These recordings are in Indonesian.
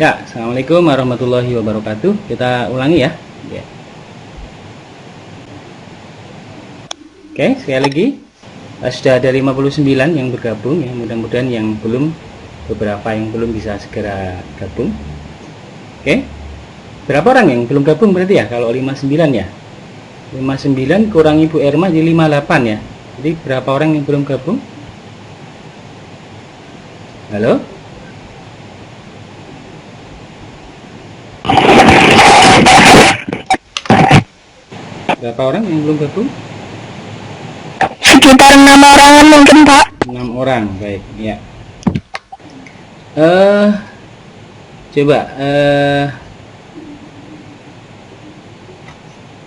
Ya, assalamualaikum warahmatullahi wabarakatuh. Kita ulangi ya. Ya. Oke, sekali lagi sudah ada 59 yang bergabung ya. Mudah-mudahan yang belum, beberapa yang belum bisa segera gabung. Oke. Berapa orang yang belum gabung berarti ya? Kalau 59 ya. 59 kurang Ibu Erma jadi 58 ya. Jadi berapa orang yang belum gabung? Halo? Berapa orang yang belum gabung? Sekitar 6 orangan mungkin, Pak. 6 orang, baik ya. Coba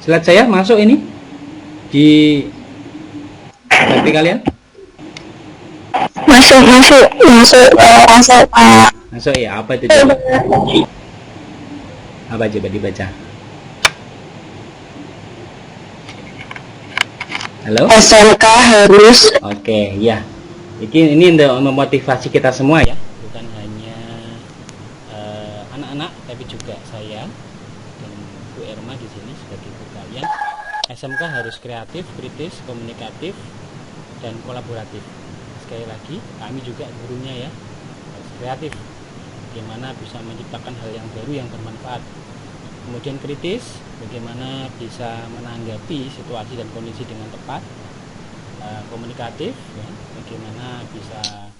slide saya masuk ini di hati kalian? Masuk, Pak. Masuk ya, apa itu coba? Apa coba dibaca? Halo? SMK harus. Oke, ya. Ini untuk memotivasi kita semua ya, bukan hanya anak-anak, tapi juga saya dan Bu Erma di sini sebagai guru kalian. SMK harus kreatif, kritis, komunikatif, dan kolaboratif. Sekali lagi, kami juga gurunya ya, harus kreatif. Bagaimana bisa menciptakan hal yang baru yang bermanfaat. Kemudian kritis, bagaimana bisa menanggapi situasi dan kondisi dengan tepat. Komunikatif, ya, bagaimana bisa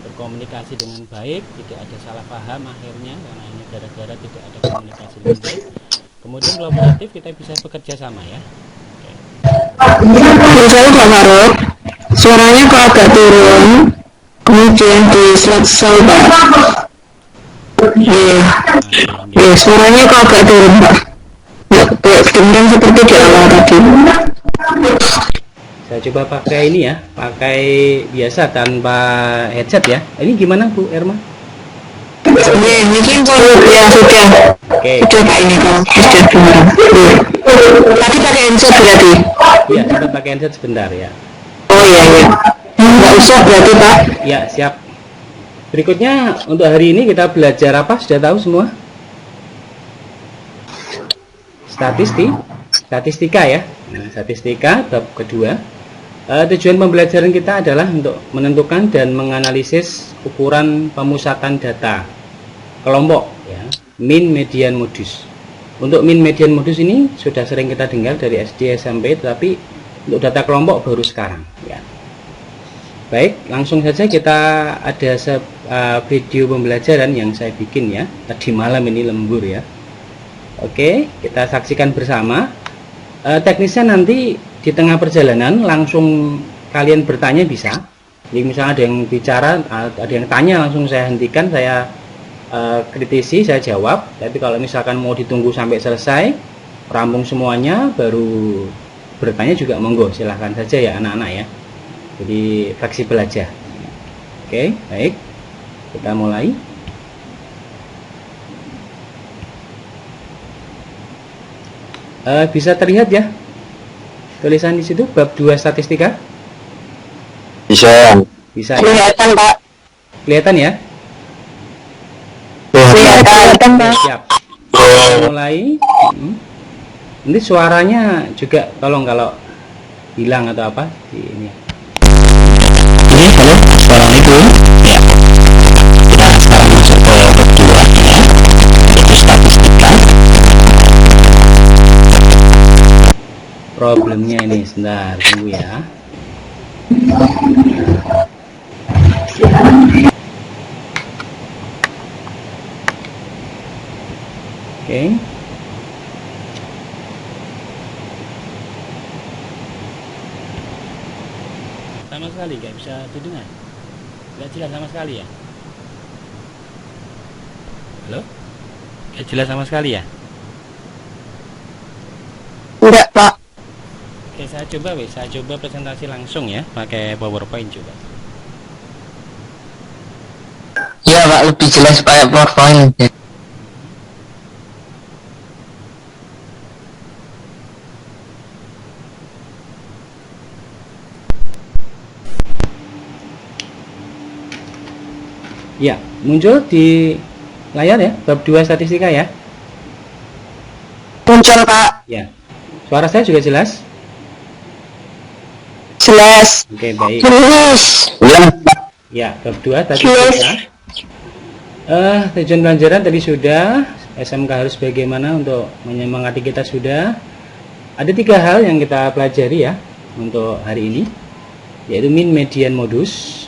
berkomunikasi dengan baik, tidak ada salah paham akhirnya karena ini gara-gara tidak ada komunikasi dengan baik. Kemudian kolaboratif, kita bisa bekerja sama ya. Misalnya Pak Faruk, suaranya kok agak turun, kemudian di slide Pak. Suaranya kok agak turun, Pak. Kemudian seperti di awal tadi. Saya coba pakai ini ya, pakai biasa tanpa headset ya. Ini gimana Bu Erma? Mungkin kalau ya sudah. Oke. Sudah Pak ini kalau sudah benar. Tadi pakai headset berarti? Iya, sempat pakai headset sebentar ya. Oh iya. Nggak usah berarti Pak? Ya, siap. Berikutnya untuk hari ini kita belajar apa? Sudah tahu semua? Statistika ya. Nah, statistika bab kedua. Tujuan pembelajaran kita adalah untuk menentukan dan menganalisis ukuran pemusatan data kelompok ya, mean, median, modus. Untuk mean, median, modus ini sudah sering kita dengar dari SD, SMP, tetapi untuk data kelompok baru sekarang ya. Baik, langsung saja kita ada video pembelajaran yang saya bikin ya, tadi malam ini lembur ya. Oke, kita saksikan bersama. Teknisnya nanti di tengah perjalanan langsung kalian bertanya bisa. Jadi misalnya ada yang bicara, ada yang tanya, langsung saya hentikan, saya kritisi, saya jawab. Tapi kalau misalkan mau ditunggu sampai selesai, rampung semuanya, baru bertanya juga monggo, silahkan saja ya anak-anak ya. Jadi fleksibel aja. Oke, baik. Kita mulai. Bisa terlihat ya tulisan di situ bab 2 statistika? Bisa ya? Kelihatan Pak. Kelihatan ya? Kelihatan Pak. Siap. Kita mulai. Nanti suaranya juga tolong kalau hilang atau apa di ini. Ini halo, assalamualaikum. Ya, kita sekarang masuk ke bab 2 ya, yaitu statistika. Problemnya ini sebentar, tunggu ya. Oke. Sama sekali nggak bisa didengar, nggak jelas sama sekali ya. Halo, nggak jelas sama sekali ya. Enggak Pak. Oke, saya coba presentasi langsung ya, pakai PowerPoint coba. Ya Pak, lebih jelas pakai PowerPoint. Ya, muncul di layar ya, bab 2 statistika ya. Muncul, Pak. Ya. Suara saya juga jelas? Jelas. Oke, baik. Jelas. Ya, bab 2 statistika. Tujuan pelajaran tadi sudah, SMK harus bagaimana untuk menyemangati kita sudah. Ada 3 hal yang kita pelajari ya untuk hari ini, yaitu min, median, modus.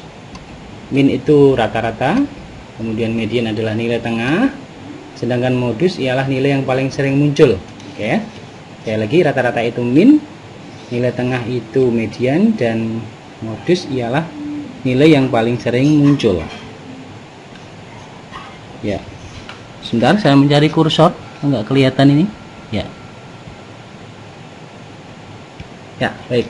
Min itu rata-rata, kemudian median adalah nilai tengah, sedangkan modus ialah nilai yang paling sering muncul. Oke. Sekali lagi, rata-rata itu min, nilai tengah itu median, dan modus ialah nilai yang paling sering muncul. Ya, sebentar saya mencari kursor, nggak kelihatan ini. Ya, ya baik.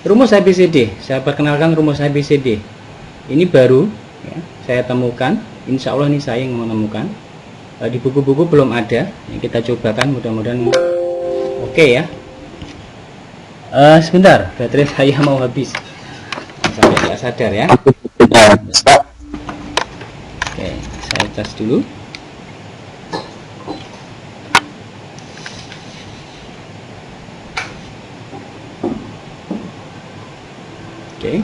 Rumus ABCD, saya perkenalkan rumus ABCD. Ini baru, ya, saya temukan. Insya Allah ini saya yang menemukan. Di buku-buku belum ada. Yang kita cobakan, mudah-mudahan oke ya. Sebentar, baterai saya mau habis. Sampai nggak sadar ya. Oke, saya cas dulu. Oke.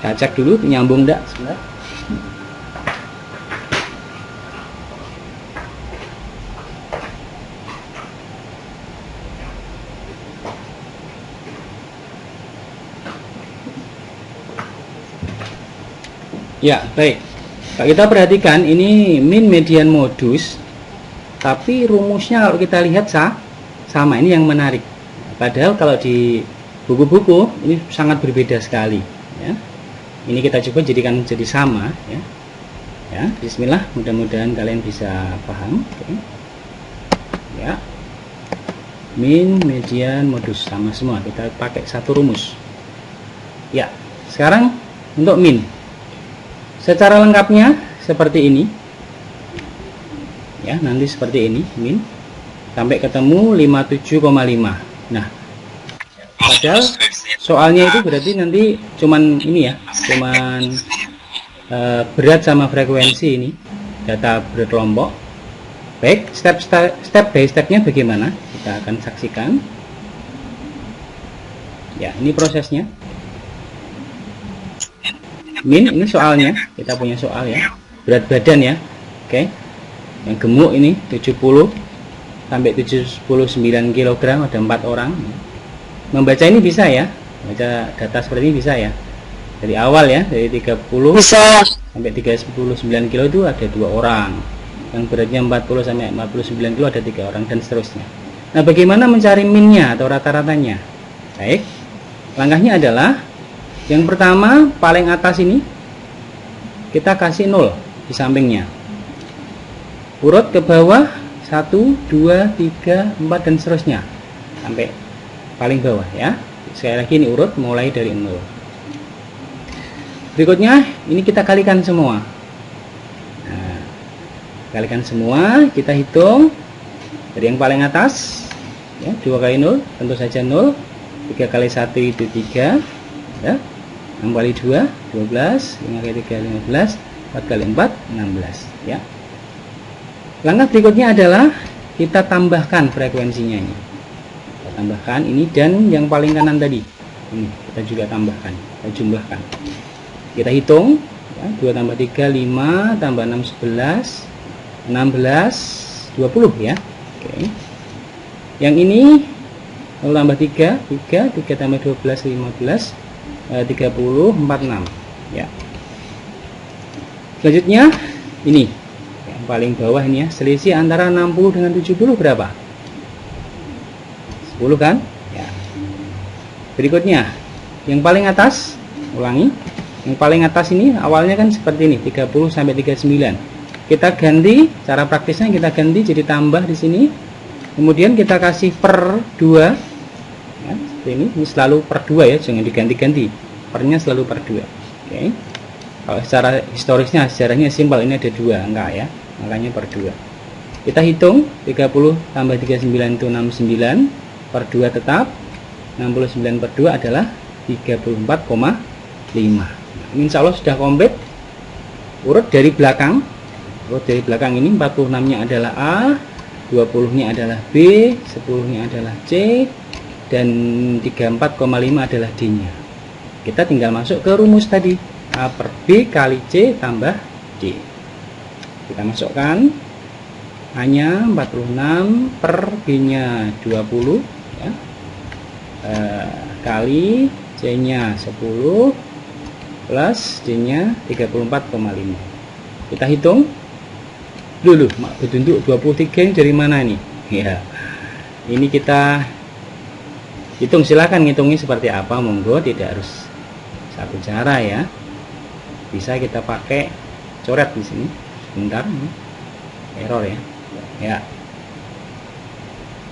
Saya cek dulu nyambung enggak, sebentar. Ya, baik. Kalau kita perhatikan ini min, median, modus, tapi rumusnya kalau kita lihat sama. Ini yang menarik. Padahal kalau di buku-buku ini sangat berbeda sekali. Ya. Ini kita coba jadikan jadi sama. Ya, ya, Bismillah. Mudah-mudahan kalian bisa paham. Oke. Ya, min, median, modus sama semua. Kita pakai satu rumus. Ya, sekarang untuk min. Secara lengkapnya seperti ini ya, nanti seperti ini min sampai ketemu 57,5. Nah, padahal soalnya itu berarti nanti cuman ini ya, cuman berat sama frekuensi ini, data berkelompok. Baik, step by stepnya bagaimana kita akan saksikan ya. Ini prosesnya. Min ini soalnya, kita punya soal ya, berat badan ya. Oke. Yang gemuk ini 70 sampai 79 kg, ada 4 orang. Membaca ini bisa ya, baca data seperti ini bisa ya. Dari awal ya, dari 30 Bisa. sampai 39 kg itu ada 2 orang. Yang beratnya 40 sampai 49 kg ada 3 orang, dan seterusnya. Nah, bagaimana mencari minnya atau rata-ratanya? Baik, langkahnya adalah yang pertama, paling atas ini kita kasih 0 di sampingnya. Urut ke bawah 1, 2, 3, 4 dan seterusnya sampai paling bawah ya. Sekali lagi ini urut mulai dari 0. Berikutnya ini kita kalikan semua. Nah, kalikan semua, kita hitung dari yang paling atas ya, 2 kali 0 tentu saja 0, 3 kali 1 itu 3 ya. 6 kali 2, 12, 5 kali 3, 15, 4 kali 4, 16 ya. Langkah berikutnya adalah kita tambahkan frekuensinya ini. Kita tambahkan ini dan yang paling kanan tadi. Ini kita juga tambahkan, kita jumlahkan. Kita hitung ya, 2 tambah 3, 5, tambah 6, 11, 16, 20 ya. Oke. Yang ini 0 tambah 3, 3 tambah 12, 15, 30, 46 ya. Selanjutnya ini yang paling bawah ini ya, selisih antara 60 dengan 70 berapa? 10 kan ya. Berikutnya yang paling atas, ulangi, yang paling atas ini awalnya kan seperti ini 30 sampai 39. Kita ganti, cara praktisnya kita ganti jadi tambah di sini, kemudian kita kasih per 2 ya, ini selalu per 2 ya, jangan diganti-ganti, pernya selalu per 2. Oke. Kalau secara historisnya, sejarahnya simpel, ini ada 2 enggak ya, makanya per 2. Kita hitung 30 tambah 39 itu 69, per 2 tetap, 69 per 2 adalah 34,5. insya Allah sudah komplit. Urut dari belakang. Urut dari belakang ini 46-nya adalah A, 20-nya adalah B, 10-nya adalah C, dan 34,5 adalah D-nya. Kita tinggal masuk ke rumus tadi. A per B kali C tambah D. Kita masukkan A-nya 46 per B-nya 20 ya. Kali C-nya 10 plus D-nya 34,5. Kita hitung dulu. Bentuk 23 ini dari mana nih? Ya. Ini kita hitung, silakan ngitungnya seperti apa, monggo, tidak harus satu cara ya. Bisa kita pakai coret di sini. Sebentar, error ya. Ya.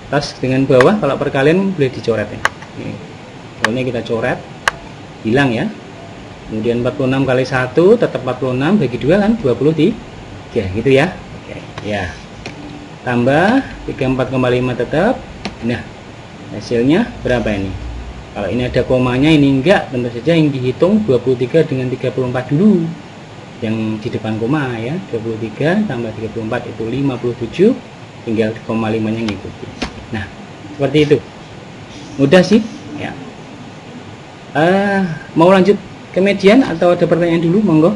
Atas dengan bawah kalau perkalian boleh dicoret ya. Ini kita coret, hilang ya. Kemudian 46 kali 1 tetap 46, bagi 2 kan 23 gitu ya. Oke, ya. Tambah 34,5 tetap. Nah, hasilnya berapa ini? Kalau ini ada komanya, ini enggak, tentu saja yang dihitung 23 dengan 34 dulu. Yang di depan koma ya, 23 tambah 34 itu 57, tinggal koma 5-nya ngikuti. Nah, seperti itu. Mudah sih ya. Mau lanjut ke median atau ada pertanyaan dulu, monggo?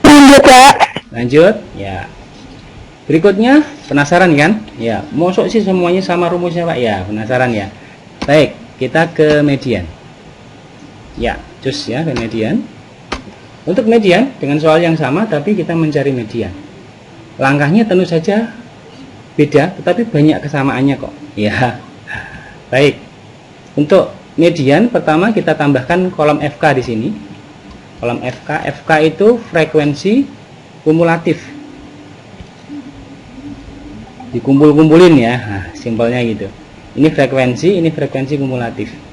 Lanjut Pak. Lanjut ya. Berikutnya penasaran kan? Ya, mosok sih semuanya sama rumusnya Pak ya, penasaran ya. Baik, kita ke median. Ya, cus ya ke median. Untuk median dengan soal yang sama tapi kita mencari median. Langkahnya tentu saja beda, tetapi banyak kesamaannya kok. Ya. Baik. Untuk median pertama kita tambahkan kolom FK di sini. Kolom FK, FK itu frekuensi kumulatif. Dikumpul-kumpulin ya. Nah, simpelnya gitu. Ini frekuensi kumulatif.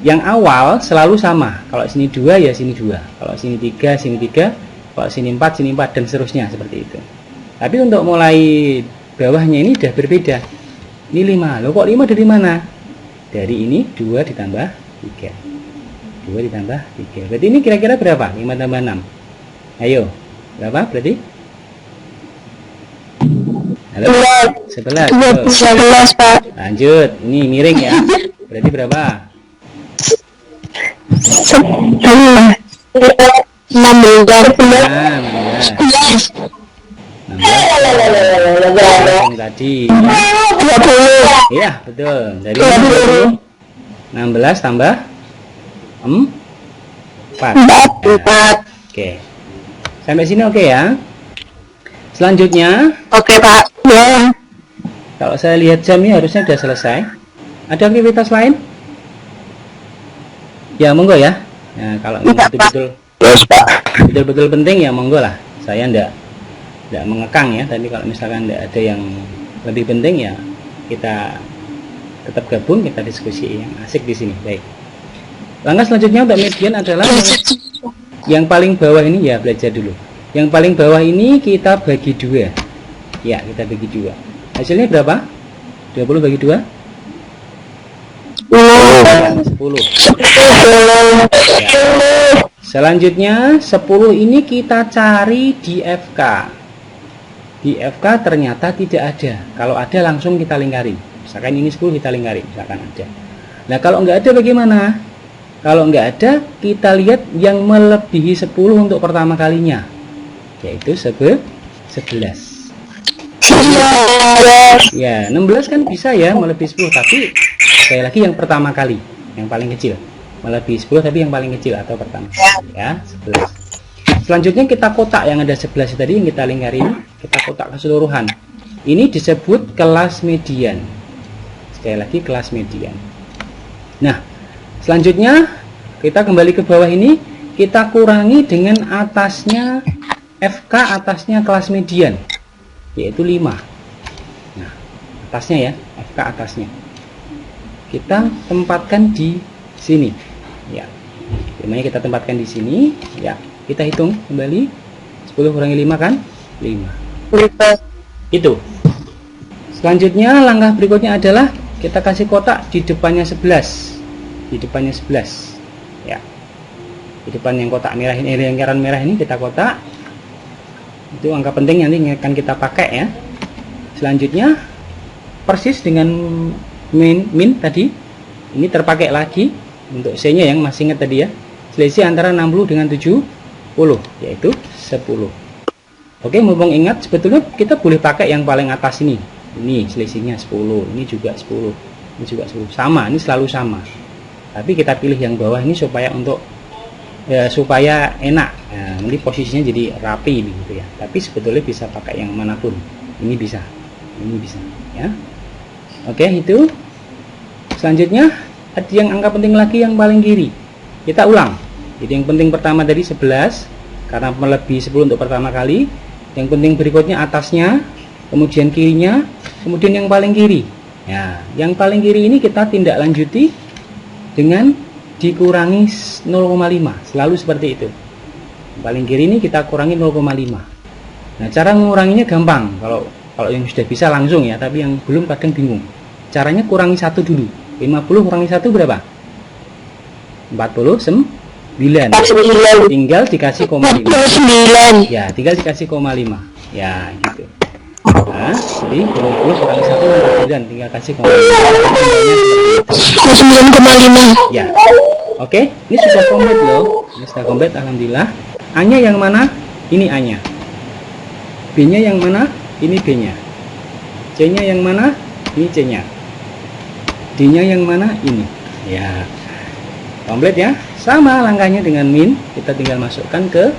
Yang awal selalu sama. Kalau sini 2 ya sini 2. Kalau sini 3, sini 3. Kalau sini 4, sini 4 dan seterusnya seperti itu. Tapi untuk mulai bawahnya ini sudah berbeda. Ini 5. Loh kok 5 dari mana? Dari ini 2 ditambah 3. 2 ditambah 3. Berarti ini kira-kira berapa? 5 tambah 6. Ayo. Berapa berarti? Halo? 11. 11 Pak. Lanjut. Ini miring ya. Berarti berapa? 16. Nah, 16 tadi ya. 20. Iya betul, dari 16 tambah 4. Oke, sampai sini oke ya. Selanjutnya Oke Pak. Ya. kalau saya lihat jam ini harusnya sudah selesai. Ada aktivitas lain? Ya monggo ya. Nah, kalau betul-betul penting ya monggo lah. Saya ndak mengekang ya. Tapi kalau misalkan ndak ada yang lebih penting ya kita tetap gabung, kita diskusi yang asik di sini. Baik. Langkah selanjutnya untuk median adalah yang paling bawah ini ya, belajar dulu. Yang paling bawah ini kita bagi 2. Ya, kita bagi 2. Hasilnya berapa? 20 bagi 2? 10. Ya. Selanjutnya 10 ini kita cari di FK. Di FK ternyata tidak ada. Kalau ada langsung kita lingkari. Misalkan ini 10 kita lingkari, misalkan ada. Nah kalau nggak ada bagaimana? Kalau nggak ada kita lihat yang melebihi 10 untuk pertama kalinya, yaitu 11. Ya 16 kan bisa ya melebihi 10, tapi sekali lagi yang pertama kali, yang paling kecil. Melebihi 10 tapi yang paling kecil atau pertama ya 11. Selanjutnya kita kotak yang ada 11 tadi yang kita lingkari ini, kita kotak keseluruhan. Ini disebut kelas median. Sekali lagi kelas median. Nah selanjutnya kita kembali ke bawah ini, kita kurangi dengan atasnya FK, atasnya kelas median, yaitu 5. Nah atasnya ya, FK atasnya kita tempatkan di sini ya. 5-nya kita tempatkan di sini ya. Kita hitung kembali, 10 kurangi 5 kan 5. Itu. Selanjutnya langkah berikutnya adalah kita kasih kotak di depannya 11. di depannya 11 ya. Di depan yang kotak merah ini, lingkaran merah ini kita kotak. Itu angka penting nanti akan kita pakai ya. Selanjutnya persis dengan min tadi, ini terpakai lagi untuk C nya yang masih ingat tadi ya, selisih antara 60 dengan 70 yaitu 10. Oke, mumpung ingat, sebetulnya kita boleh pakai yang paling atas ini selisihnya 10, ini juga 10, ini juga 10, sama, ini selalu sama, tapi kita pilih yang bawah ini supaya untuk supaya enak. Nah, nanti posisinya jadi rapi gitu ya, tapi sebetulnya bisa pakai yang manapun, ini bisa ya. Oke, itu selanjutnya ada yang angka penting lagi yang paling kiri, kita ulang. Jadi yang penting pertama tadi 11 karena melebihi 10 untuk pertama kali, yang penting berikutnya atasnya, kemudian kirinya, kemudian yang paling kiri ya. Yang paling kiri ini kita tindak lanjuti dengan dikurangi 0,5, selalu seperti itu. Paling kiri ini kita kurangi 0,5. Nah, cara menguranginya gampang. Kalau yang sudah bisa langsung ya, tapi yang belum kadang bingung. Caranya kurangi 1 dulu. 50 kurangi 1 berapa? 49. Tinggal dikasih koma 5. Ya, tinggal dikasih koma 5. Ya, gitu. Nah, jadi 20 kurangi 1 49, tinggal kasih koma 9,5. ya. Oke, ini sudah komplit loh. Ini sudah komplit, alhamdulillah. A-nya yang mana? Ini A-nya. B-nya yang mana? Ini B-nya. C-nya yang mana? Ini C-nya. D-nya yang mana? Ini. Ya. Komplit ya. Sama langkahnya dengan min, kita tinggal masukkan ke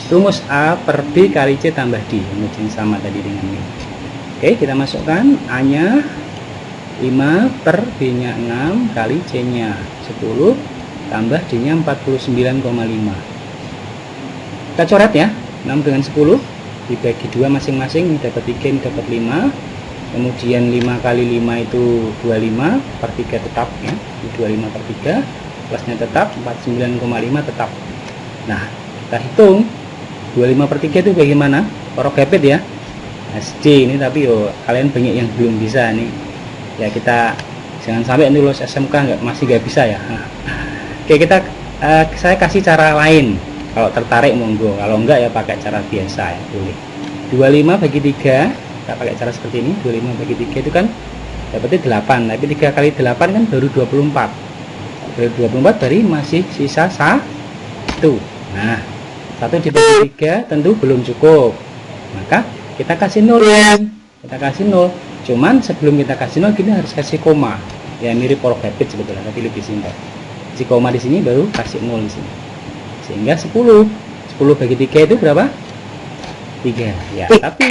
rumus A per B kali C tambah D. Kemudian sama tadi dengan min. Oke, kita masukkan A-nya 5 per B-nya 6 kali C-nya 10 tambah D-nya 49,5. Kita coret ya, 6 dengan 10 dibagi 2 masing-masing, ini dapat 3, ini dapat 5. Kemudian 5 kali 5 itu 25 per 3 tetap ya, ini 25 per 3, plusnya tetap 49,5 tetap. Nah, kita hitung 25 per 3 itu bagaimana? Porok gapit ya, SC ini, tapi kalian banyak yang belum bisa nih ya, kita jangan sampai lulus SMK masih nggak bisa ya. Oke, saya kasih cara lain, kalau tertarik monggo, kalau enggak ya pakai cara biasa ya, boleh. 25 bagi 3, kita pakai cara seperti ini. 25 bagi 3 itu kan dapatnya 8, tapi 3 kali 8 kan baru 24. Baru 24 dari masih sisa 1. Nah, 1 dibagi 3 tentu belum cukup, maka kita kasih 0 ya. Kita kasih 0. Cuman sebelum kita kasih 0 kita harus kasih koma. Ya mirip porok gapit sebetulnya, tapi lebih singkat. Si koma di sini baru kasih 0 di sini. Sehingga 10 bagi 3 itu berapa? 3. Ya, tapi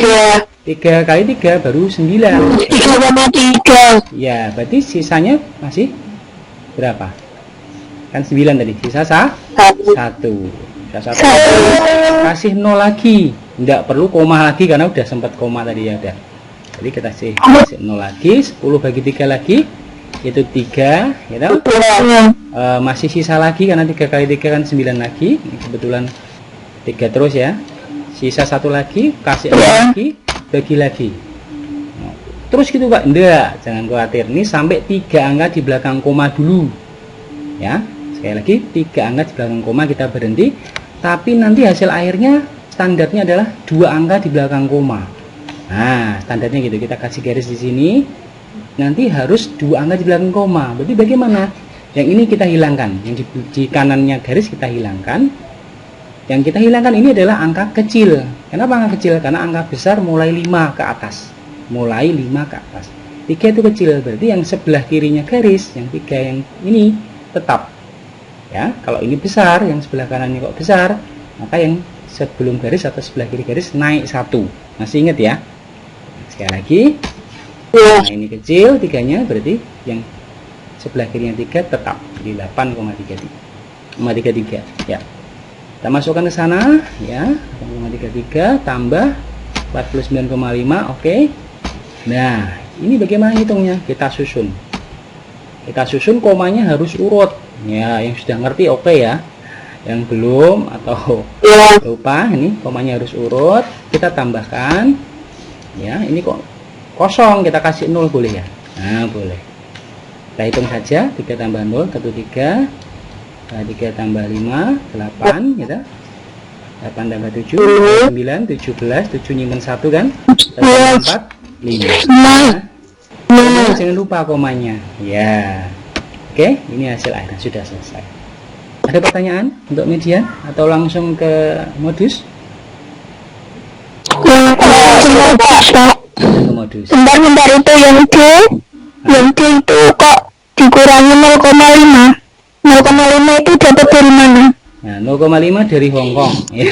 3 kali 3 baru 9. 3,3. Ya, berarti sisanya masih berapa? Kan 9 tadi. Sisa 1. Kasih 0 lagi. Tidak perlu koma lagi karena udah sempat koma tadi ya, udah. Jadi kita kasih 0 lagi, 10 bagi 3 lagi itu 3 gitu. Masih sisa lagi karena 3 kali 3 kan 9 lagi. Ini kebetulan 3 terus ya. Sisa 1 lagi, kasih 0 lagi, bagi lagi. Terus gitu Pak? Enggak, jangan khawatir. Ini sampai 3 angka di belakang koma dulu. Ya, sekali lagi 3 angka di belakang koma kita berhenti. Tapi nanti hasil akhirnya standarnya adalah 2 angka di belakang koma. Nah, standarnya gitu. Kita kasih garis di sini. Nanti harus 2 angka di belakang koma. Berarti bagaimana? Yang ini kita hilangkan. Yang di kanannya garis kita hilangkan. Yang kita hilangkan ini adalah angka kecil. Kenapa angka kecil? Karena angka besar mulai 5 ke atas. Mulai 5 ke atas. 3 itu kecil. Berarti yang sebelah kirinya garis, yang 3 yang ini tetap. Ya, kalau ini besar, yang sebelah kanannya kok besar, maka yang sebelum garis atau sebelah kiri garis naik 1. Masih ingat ya? Sekali lagi. Nah, ini kecil 3-nya, berarti yang sebelah kirinya 3 tetap di 8,33. Ya. Kita masukkan ke sana ya, 8,33 tambah 49,5. Oke. Nah, ini bagaimana hitungnya? Kita susun. Komanya harus urut. Ya, yang sudah ngerti oke ya. Yang belum atau lupa, ini komanya harus urut. Kita tambahkan. Ya, ini kok kosong, kita kasih 0 boleh ya? Nah, boleh. Kita hitung saja, 3 tambah 0, 1, 3, 3 tambah 5, 8, gitu. 8 tambah 7, 9, 17, 7 nyimpen 1 kan, 4, 5. Nah, jangan lupa komanya. Ya. Oke, ini hasil akhirnya sudah selesai. Ada pertanyaan untuk median atau langsung ke modus? Ke modus. Bentar itu yang D itu kok dikurangi 0,5. 0,5 itu dapat dari mana? Nah, 0,5 dari Hong Kong. Ya.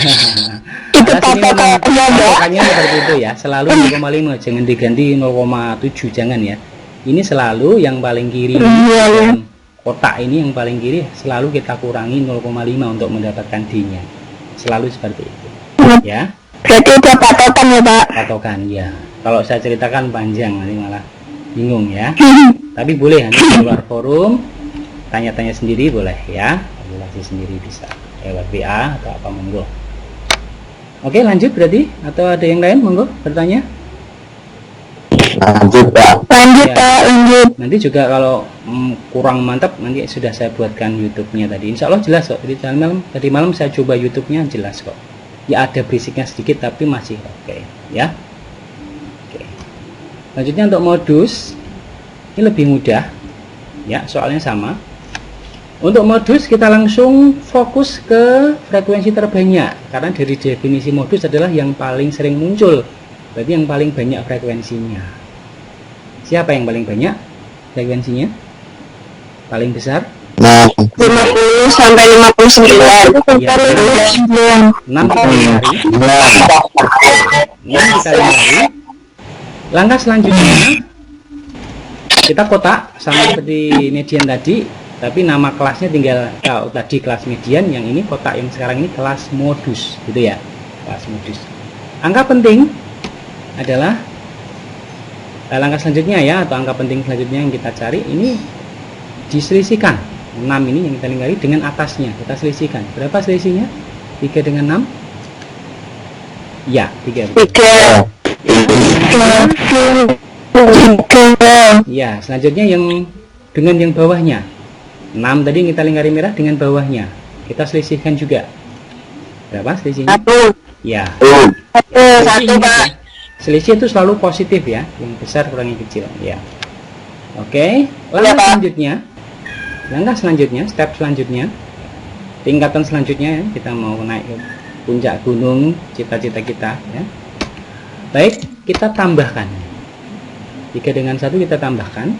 Itu patokannya seperti itu ya, selalu 0,5, jangan diganti 0,7, jangan ya. Ini selalu yang paling kiri dan kotak ini yang paling kiri selalu kita kurangi 0,5 untuk mendapatkan D-nya. Selalu seperti itu. Ya. Berarti udah patokan ya, Pak? Patokan ya. Kalau saya ceritakan panjang nanti malah bingung ya. Tapi boleh nanti di luar forum tanya-tanya sendiri boleh ya. Kalkulasi sendiri bisa lewat WA atau apa, monggo. Oke, lanjut berarti atau ada yang lain monggo bertanya? Lanjut Pak. Lanjut Ya. Pak, lanjut. Nanti juga kalau kurang mantap nanti sudah saya buatkan YouTube-nya tadi. Insya Allah jelas kok. Tadi malam saya coba YouTube-nya jelas kok. Ya ada berisiknya sedikit tapi masih oke ya. Oke. Lanjutnya untuk modus ini lebih mudah ya, soalnya sama. Untuk modus kita langsung fokus ke frekuensi terbanyak karena dari definisi modus adalah yang paling sering muncul, berarti yang paling banyak frekuensinya. Siapa yang paling banyak frekuensinya? Paling besar? 50 sampai 59. Ya, 6 dikali hari. 6 dikali hari. Langkah selanjutnya kita kotak sama seperti median tadi, tapi nama kelasnya tinggal, kalau tadi kelas median, yang ini kotak yang sekarang ini kelas modus gitu ya, kelas modus. Angka penting adalah langkah selanjutnya ya, atau angka penting selanjutnya yang kita cari ini diselisihkan 6 ini yang kita lingkari dengan atasnya, kita selisihkan. Berapa selisihnya? 3 dengan 6 ya, 3 ya. Selanjutnya yang dengan yang bawahnya 6 tadi yang kita lingkari merah dengan bawahnya kita selisihkan juga. Berapa selisihnya? 1. Ya. 1 Pak. Selisih itu selalu positif ya, yang besar kurangi kecil ya. Oke, langkah selanjutnya, step selanjutnya, tingkatan selanjutnya ya, kita mau naik ke puncak gunung cita-cita kita ya. Baik, kita tambahkan 3 dengan 1 kita tambahkan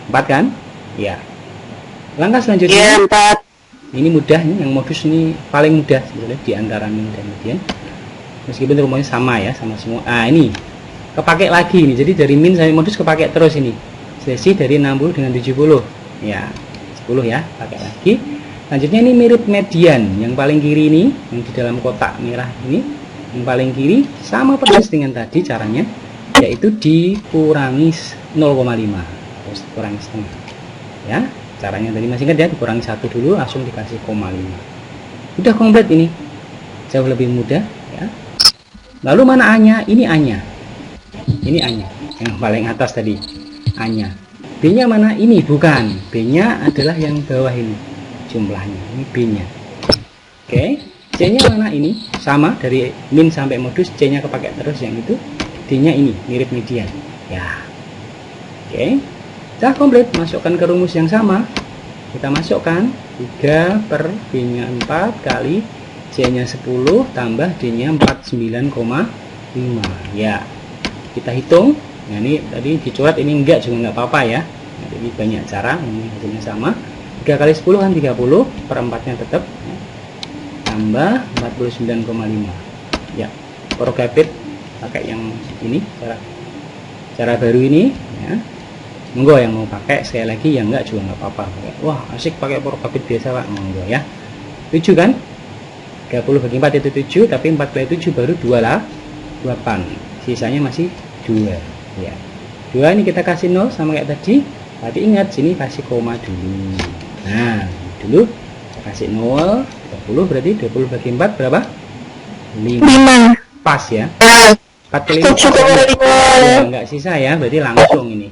4 kan ya. Langkah selanjutnya ini mudah nih, yang modus ini paling mudah sebenarnya di antara min dan median, meskipun rumusnya sama ya, sama semua. Ini kepakai lagi nih, jadi dari min sampai modus kepakai terus ini, selisih dari 60 dengan 70 ya, 10 ya, pakai lagi. Selanjutnya ini mirip median yang paling kiri ini, yang di dalam kotak merah ini, yang paling kiri sama persis dengan tadi caranya, yaitu dikurangi 0,5 terus dikurangi setengah ya. Caranya tadi masih ingat ya, dikurangi 1 dulu langsung dikasih 0,5. Udah komplit ini, jauh lebih mudah ya. Lalu mana A-nya? Ini A-nya, ini A-nya yang paling atas tadi, A-nya. B-nya mana? Ini bukan, B-nya adalah yang bawah ini jumlahnya, ini B-nya. Oke, C-nya mana? Ini sama dari min sampai modus, C-nya kepakai terus yang itu. D-nya ini mirip median ya. Oke, sudah komplit, masukkan ke rumus yang sama. Kita masukkan 3 per B-nya 4 kali C-nya 10 tambah D-nya 49,5 ya. Kita hitung. Nah ini tadi dicoret, ini enggak juga enggak apa-apa ya. Nah, jadi banyak cara, ini hasilnya sama. 3 kali 10 kan 30, per 4-nya tetap ya. Tambah 49,5 ya. Prokapit pakai yang ini, cara baru ini ya. Monggo yang mau pakai, sekali lagi yang enggak juga enggak apa-apa. Wah asik pakai prokapit biasa Pak, monggo ya. 7 kan, 30 bagi 4 itu 7, tapi 4 kali 7 baru 2 lah, 8, sisanya masih 2 ya. 2 ini kita kasih 0 sama kayak tadi, tapi ingat sini kasih koma dulu. Nah dulu kita kasih 0, 20 berarti 20 bagi 4 berapa? 5 pas ya. 4 kali 4 ya, enggak sisa ya, berarti langsung ini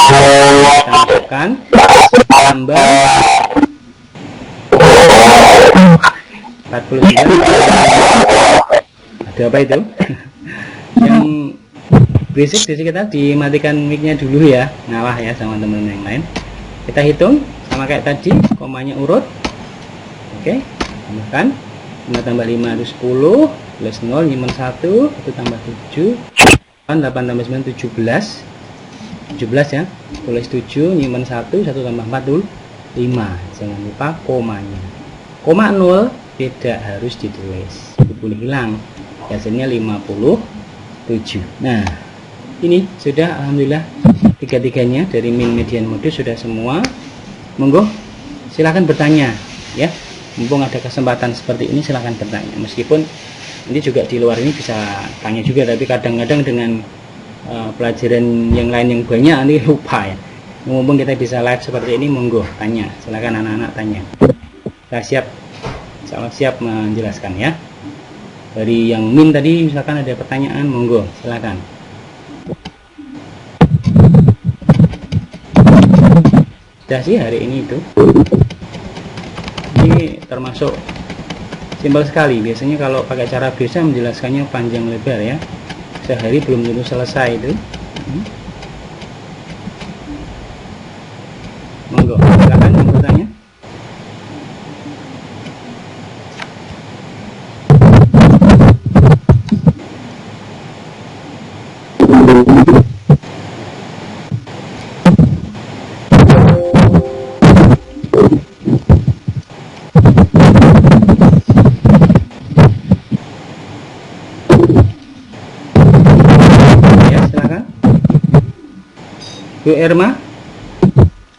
Kita masukkan tambah 49. Ada apa itu? Yang berisik di sekitar dimatikan mic-nya dulu ya, ngalah ya sama teman-teman yang lain. Kita hitung sama kayak tadi, komanya urut. Oke, tambahkan 5 tambah 5 itu 10 plus 0 nyimen 1 itu tambah 7, 8 tambah 9 17 ya, tulis 7 nyimen 1 tambah 4 itu 5. Jangan lupa komanya, koma 0 tidak harus ditulis, boleh hilang, hasilnya 57. Nah ini sudah alhamdulillah tiga-tiganya dari min, median, modus sudah semua. Monggo silahkan bertanya ya, mumpung ada kesempatan seperti ini silahkan bertanya, meskipun ini juga di luar ini bisa tanya juga, tapi kadang-kadang dengan pelajaran yang lain yang banyak nanti lupa ya. Mumpung kita bisa live seperti ini, monggo tanya, silahkan anak-anak tanya, saya siap menjelaskan ya. Dari yang min tadi misalkan ada pertanyaan, monggo silahkan. Sudah sih hari ini itu, ini termasuk simpel sekali. Biasanya kalau pakai cara biasa menjelaskannya panjang lebar ya, sehari belum tentu selesai itu. Monggo silakan yang bertanya. Bu Irma,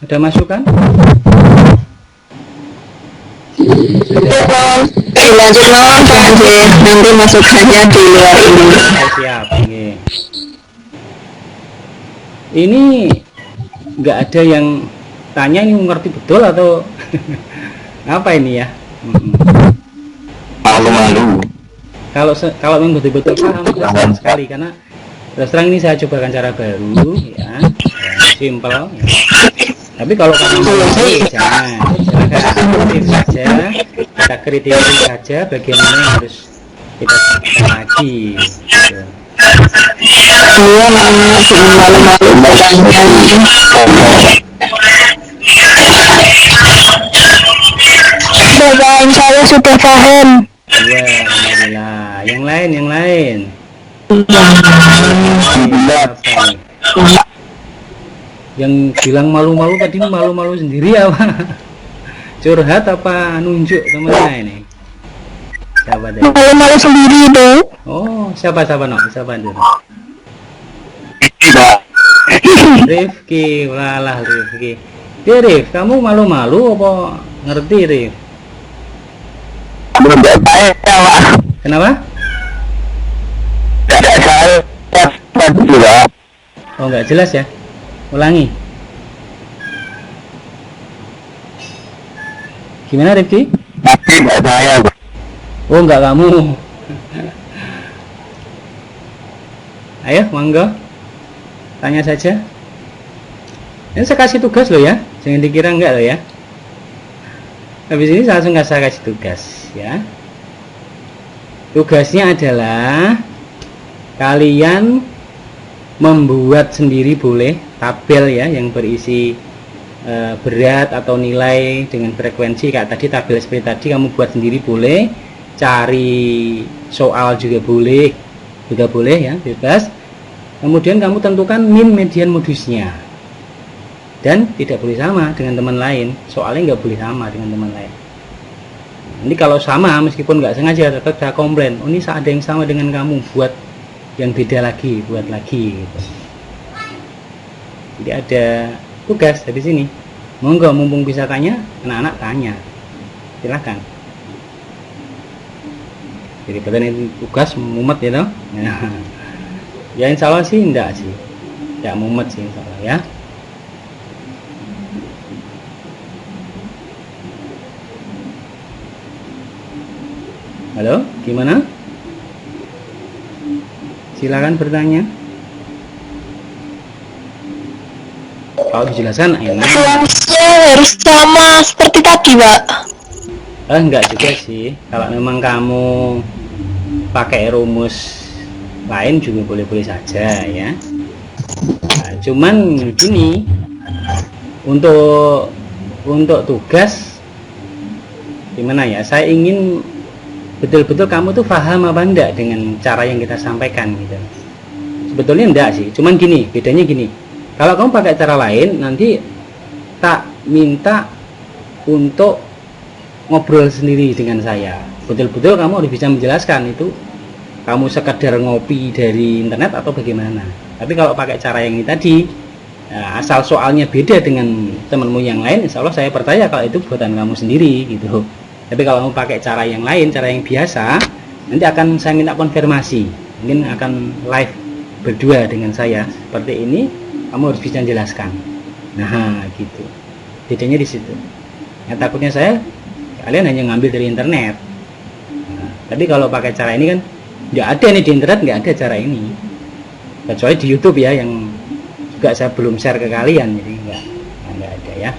ada masukan? Lanjut nanti masukannya di luar ini. Siap. Ini nggak ada yang tanya ini mengerti betul atau apa ini ya? Malu-malu. Kalau memang betul-betul paham jelaskan sekali, karena terus terang ini saya cobakan cara baru ya, simpel ya. Tapi kalau kamu mau jangan, silakan saja, kita kritisi saja bagaimana yang harus kita lakukan lagi gitu. Iya, malu-malu bertanya. Bacaan saya sudah paham. Iya, alhamdulillah. Yang lain. Yang bilang malu-malu tadi, malu-malu sendiri apa? Curhat apa nunjuk temennya ini? Siapa tadi? Malu-malu sendiri itu. Oh, siapa no? Siapa itu? Rifki, walah Rifki. Dia Rif, kamu malu-malu apa ngerti Rif? Kenapa? Oh, nggak jelas ya? Ulangi. Gimana Rifki? Tapi nggak saya. Oh, nggak kamu. Ayo, monggo. Tanya saja. Ini saya kasih tugas loh ya. Jangan dikira enggak loh ya. Habis ini langsung saya kasih tugas ya. Tugasnya adalah kalian membuat sendiri boleh tabel ya yang berisi berat atau nilai dengan frekuensi kayak tadi, tabel seperti tadi kamu buat sendiri boleh, cari soal juga boleh ya, bebas. Kemudian kamu tentukan min, median, modusnya, dan tidak boleh sama dengan teman lain, soalnya nggak boleh sama dengan teman lain. Ini kalau sama meskipun nggak sengaja tetap saya komplain, oh ini ada yang sama dengan kamu, buat yang beda lagi, buat lagi gitu. Jadi ada tugas dari sini, monggo mumpung bisa tanya, anak-anak tanya, silahkan. Jadi pertanyaan tugas mumet ya toh. Ya insya Allah sih enggak sih, enggak mumet sih insya Allah ya. Halo, gimana? Silakan bertanya. Kalau dijelaskan enak. Rumusnya harus sama seperti tadi, Pak. Enggak juga sih. Kalau memang kamu pakai rumus lain juga boleh-boleh saja ya. Nah, cuman gini, untuk tugas gimana ya? Saya ingin betul-betul kamu tuh paham apa enggak dengan cara yang kita sampaikan gitu. Sebetulnya enggak sih. Cuman gini, bedanya gini. Kalau kamu pakai cara lain, nanti tak minta untuk ngobrol sendiri dengan saya. Betul-betul kamu harus bisa menjelaskan itu kamu sekedar ngopi dari internet atau bagaimana. Tapi kalau pakai cara yang ini tadi, ya, asal soalnya beda dengan temanmu yang lain, insya Allah saya percaya kalau itu buatan kamu sendiri gitu. Tapi kalau kamu pakai cara yang lain, cara yang biasa, nanti akan saya minta konfirmasi. Mungkin akan live berdua dengan saya seperti ini. Kamu harus bisa menjelaskan. Nah, gitu. Bedanya di situ. Yang takutnya saya, kalian hanya ngambil dari internet. Nah, tapi kalau pakai cara ini kan, nggak ada nih di internet, nggak ada cara ini. Kecuali di YouTube ya, yang juga saya belum share ke kalian, jadi nggak ada ya.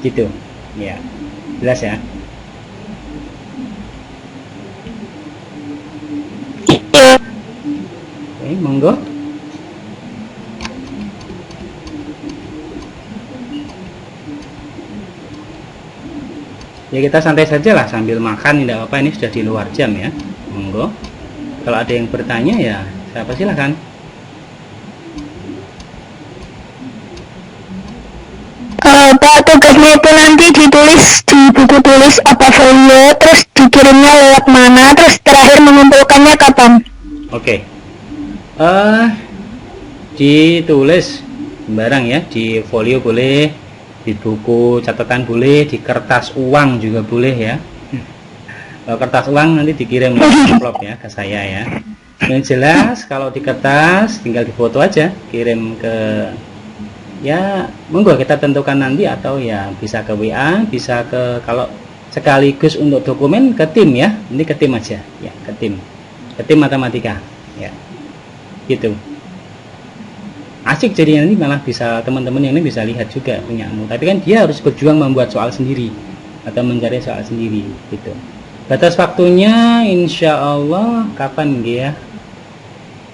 Gitu. Ya, jelas ya. Oke, monggo. Ya kita santai saja lah sambil makan, tidak apa-apa, ini sudah di luar jam ya. Monggo. Kalau ada yang bertanya ya siapa silakan. Pak, tugasnya itu nanti ditulis di buku tulis apa folio, terus dikirimnya lewat mana, terus terakhir mengumpulkannya kapan? Oke. Ditulis sembarang ya, di folio boleh, di buku catatan boleh, di kertas uang juga boleh ya. Kalau kertas uang nanti dikirim amplop ya ke saya ya. Yang jelas kalau di kertas tinggal difoto aja, kirim ke ya monggo kita tentukan nanti, atau ya bisa ke WA, bisa ke, kalau sekaligus untuk dokumen ke tim ya, ini ke tim aja ya, ke tim matematika ya, gitu. Asik jadi nanti malah bisa teman-teman yang ini bisa lihat juga punyamu, tapi kan dia harus berjuang membuat soal sendiri atau mencari soal sendiri gitu. Batas waktunya insya Allah kapan dia,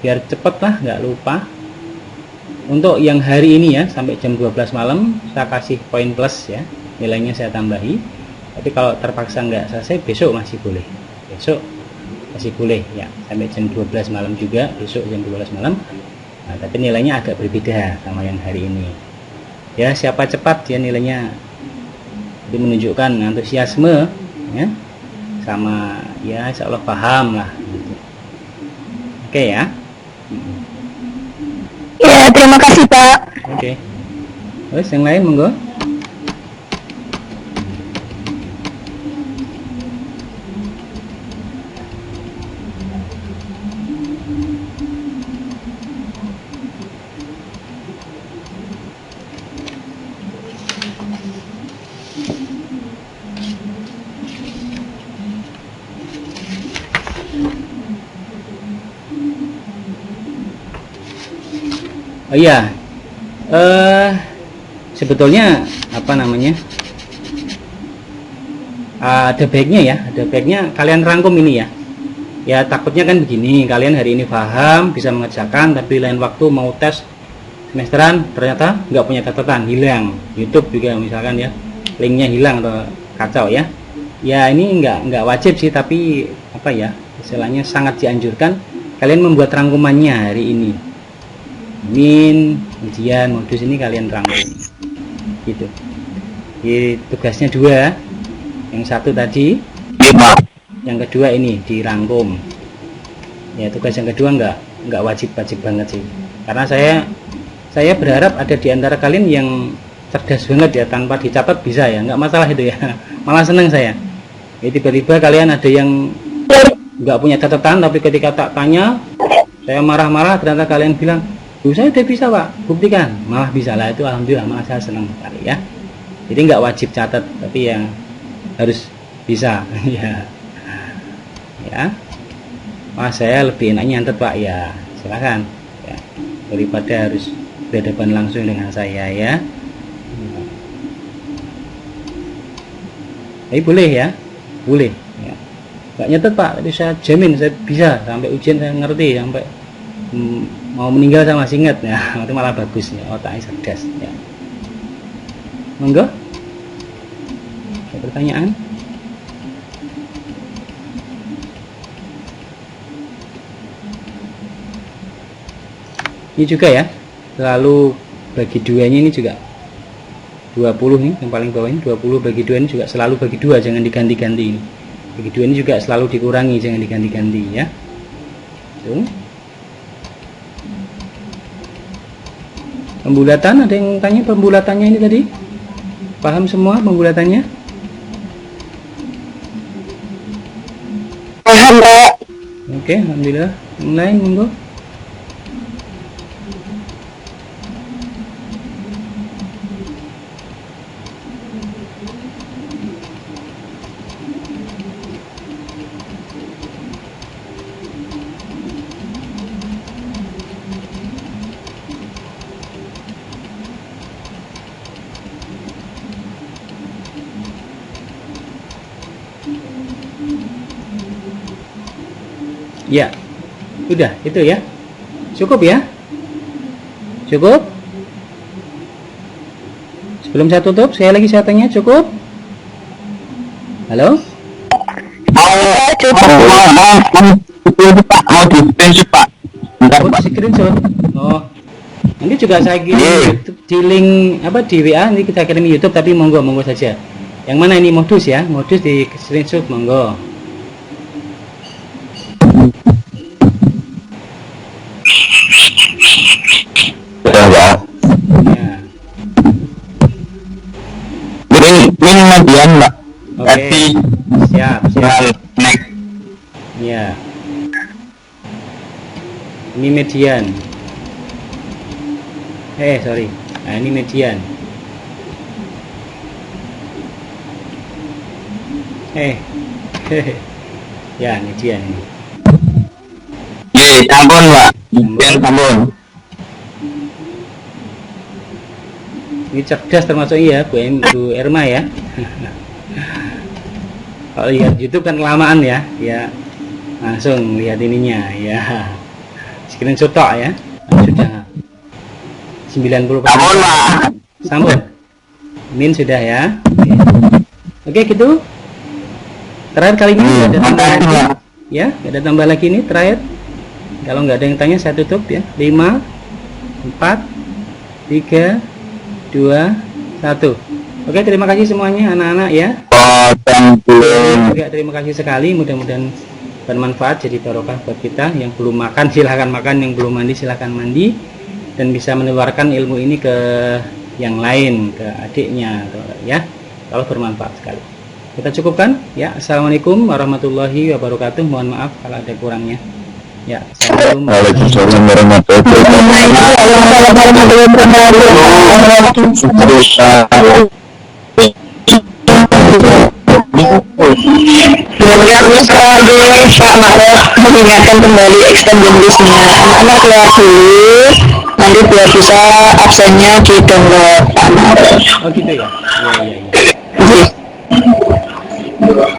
biar cepet lah nggak lupa. Untuk yang hari ini ya sampai jam 12 malam saya kasih poin plus ya, nilainya saya tambahi. Tapi kalau terpaksa nggak selesai besok masih boleh, besok masih boleh ya, sampai jam 12 malam juga, besok jam 12 malam. Nah, tapi nilainya agak berbeda sama yang hari ini ya. Siapa cepat dia nilainya jadi menunjukkan antusiasme ya, sama ya insya Allah paham lah gitu. Oke ya. Ya, terima kasih Pak. Oke. Terus yang lain monggo. Oh iya, sebetulnya apa namanya, ada baiknya ya, ada baiknya kalian rangkum ini ya. Ya takutnya kan begini, kalian hari ini paham bisa mengerjakan, tapi lain waktu mau tes semesteran ternyata nggak punya catatan, hilang. YouTube juga misalkan ya, linknya hilang atau kacau ya. Ya ini nggak wajib sih, tapi apa ya, istilahnya sangat dianjurkan kalian membuat rangkumannya hari ini. Ujian modus ini kalian rangkum gitu. Jadi tugasnya dua, yang satu tadi, yang kedua ini dirangkum ya. Tugas yang kedua nggak wajib banget sih, karena saya berharap ada di antara kalian yang cerdas banget ya, tanpa dicatat bisa ya, nggak masalah itu ya. Malah seneng saya ya, tiba-tiba kalian ada yang nggak punya catatan, tapi ketika tak tanya saya marah-marah, ternyata kalian bilang, saya udah bisa Pak, buktikan. Malah bisa lah, itu alhamdulillah, malah saya senang sekali ya. Jadi nggak wajib catat, tapi yang harus bisa ya. Ya. Wah, saya lebih enaknya nyantet Pak, ya silakan ya, daripada harus berhadapan langsung dengan saya ya. Tapi boleh ya, boleh ya. Nggak nyetet Pak, tapi saya jamin saya bisa sampai ujian saya ngerti, sampai mau meninggal saya masih ingat ya. Itu malah bagus ya, otaknya cerdas ya. Monggo, ada pertanyaan? Ini juga ya, selalu bagi duanya ini juga 20 nih, yang paling bawah ini 20 bagi 2 ini juga selalu bagi 2, jangan diganti-ganti ini. Bagi 2 ini juga selalu dikurangi, jangan diganti-ganti ya. Tuh. Pembulatan, ada yang tanya pembulatannya ini tadi? Paham semua pembulatannya? Paham, Pak. Oke, alhamdulillah. Mulai, monggo. Ya, udah itu ya, cukup ya, cukup. Sebelum saya tutup, saya tanya cukup. Halo? Mau di screenshot Pak. Oh, di screenshot. Oh, nanti juga saya kirim di link apa di WA, nanti kita kirim YouTube, tapi monggo saja. Yang mana ini modus ya, modus di screenshot monggo. Ya. Ini median Mbak. Oke. Siap. Next. Ya. Ini median. Sorry. Nah, ini median. Ya, median ini. Ampun Mbak. Ampun. Ini cerdas termasuk iya Bu Erma ya. Kalau lihat YouTube kan kelamaan ya, langsung lihat ininya ya. Screenshot ya, sudah 90%. Sambung. Min sudah ya. Oke gitu. Terakhir kali ini ada tambah lagi. Ya, ada tambah lagi nih terakhir. Kalau nggak ada yang tanya saya tutup ya. 5, 4, 3, 2, 1. Oke, terima kasih semuanya anak-anak ya. Juga terima kasih sekali, mudah-mudahan bermanfaat, jadi barokah buat kita. Yang belum makan silahkan makan, yang belum mandi silahkan mandi, dan bisa menularkan ilmu ini ke yang lain, ke adiknya ya, kalau bermanfaat sekali. Kita cukupkan ya. Assalamualaikum warahmatullahi wabarakatuh. Mohon maaf kalau ada kurangnya ya. Assalamualaikum mengingatkan kembali extended listnya. Anak-anak keluar dulu, nanti biar bisa absennya di download. Oh gitu ya. Iya.